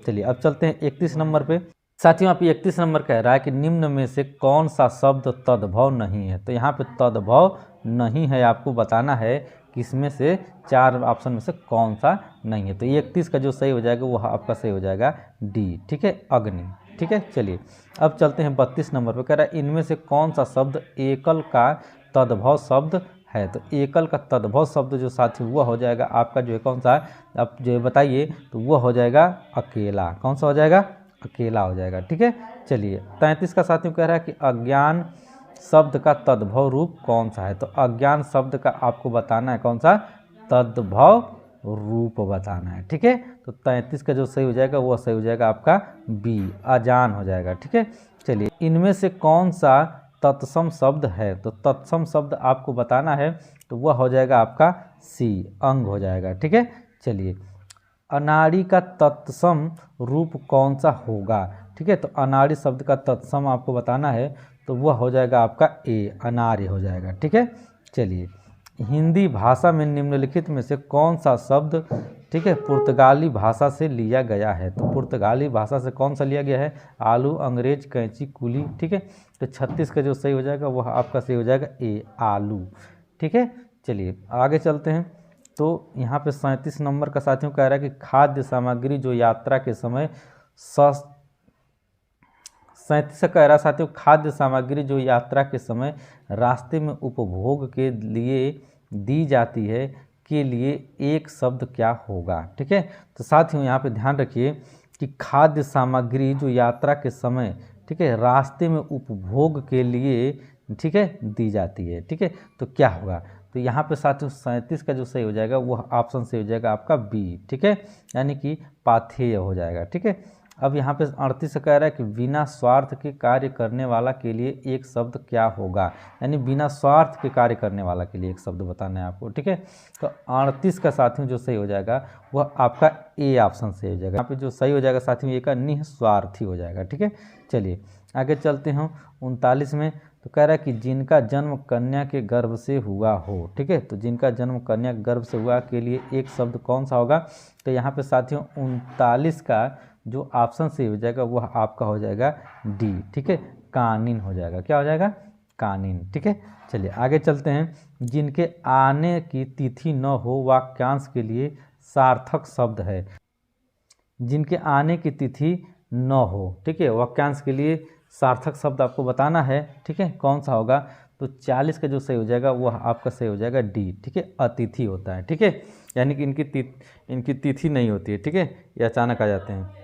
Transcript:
चलिए अब चलते हैं 31 नंबर पे। साथियों आप 31 नंबर कह रहा है कि निम्न में से कौन सा शब्द तद्भव नहीं है। तो यहाँ पे तद्भव नहीं है आपको बताना है कि इसमें से 4 ऑप्शन में से कौन सा नहीं है। तो 31 का जो सही हो जाएगा वो आपका सही हो जाएगा डी, ठीक है, अग्नि, ठीक है। चलिए अब चलते हैं 32 नंबर पे। कह रहा है इनमें से कौन सा शब्द एकल का तद्भव शब्द है। तो एकल का तद्भव शब्द जो साथी वह हो जाएगा आपका जो है कौन सा, आप जो बताइए, तो वह हो जाएगा अकेला। कौन सा हो जाएगा, अकेला हो जाएगा, ठीक है। चलिए 33 का साथियों कह रहा है कि अज्ञान शब्द का तद्भव रूप कौन सा है। तो अज्ञान शब्द का आपको बताना है कौन सा तद्भव रूप बताना है, ठीक है। तो 33 का जो सही हो जाएगा वो सही हो जाएगा आपका बी, अजान हो जाएगा, ठीक है। चलिए इनमें से कौन सा तत्सम शब्द है। तो तत्सम शब्द आपको बताना है तो वह हो जाएगा आपका सी, अंग हो जाएगा, ठीक है। चलिए अनाड़ी का तत्सम रूप कौन सा होगा, ठीक है। तो अनाड़ी शब्द का तत्सम आपको बताना है तो वह हो जाएगा आपका ए, अनार्य हो जाएगा, ठीक है। चलिए हिंदी भाषा में निम्नलिखित में से कौन सा शब्द, ठीक है, पुर्तगाली भाषा से लिया गया है। तो पुर्तगाली भाषा से कौन सा लिया गया है, आलू, अंग्रेज, कैंची, कुली, ठीक है। तो 36 का जो सही हो जाएगा वह आपका सही हो जाएगा ए, आलू, ठीक है। चलिए आगे चलते हैं। तो यहाँ पे 37 नंबर का साथियों कह रहा है कि खाद्य सामग्री जो यात्रा के समय 37 कह रहा साथियों खाद्य सामग्री जो यात्रा के समय रास्ते में उपभोग के लिए दी जाती है के लिए एक शब्द क्या होगा, ठीक है। तो साथियों यहाँ पे ध्यान रखिए कि खाद्य सामग्री जो यात्रा के समय, ठीक है, रास्ते में उपभोग के लिए, ठीक है, दी जाती है, ठीक है। तो क्या होगा, तो यहाँ पे साथियों 37 का जो सही हो जाएगा वह ऑप्शन से हो जाएगा आपका बी, ठीक है, यानी कि पाथेय हो जाएगा, ठीक है। अब यहाँ पे 38 कह रहा है कि बिना स्वार्थ के कार्य करने वाला के लिए एक शब्द क्या होगा, यानी बिना स्वार्थ के कार्य करने वाला के लिए एक शब्द बताना है आपको, ठीक है। तो 38 का साथियों जो सही हो जाएगा वह आपका ए ऑप्शन से हो जाएगा। यहाँ पे जो सही हो जाएगा साथियों ए का निस्वार्थी हो जाएगा, ठीक है। चलिए आगे चलते हैं 39 में। तो कह रहा है कि जिनका जन्म कन्या के गर्भ से हुआ हो, ठीक है। तो जिनका जन्म कन्या के गर्भ से हुआ के लिए एक शब्द कौन सा होगा। तो यहाँ पे साथियों 39 का जो ऑप्शन से हो जाएगा वह आपका हो जाएगा डी, ठीक है, कानीन हो जाएगा। क्या हो जाएगा, कानीन, ठीक है। चलिए आगे चलते हैं। जिनके आने की तिथि न हो वाक्यांश के लिए सार्थक शब्द है। जिनके आने की तिथि न हो, ठीक है, वाक्यांश के लिए सार्थक शब्द आपको बताना है, ठीक है, कौन सा होगा। तो 40 का जो सही हो जाएगा वह आपका सही हो जाएगा डी, ठीक है, अतिथि होता है, ठीक है, यानी कि इनकी तिथि नहीं होती है, ठीक है, ये अचानक आ जाते हैं।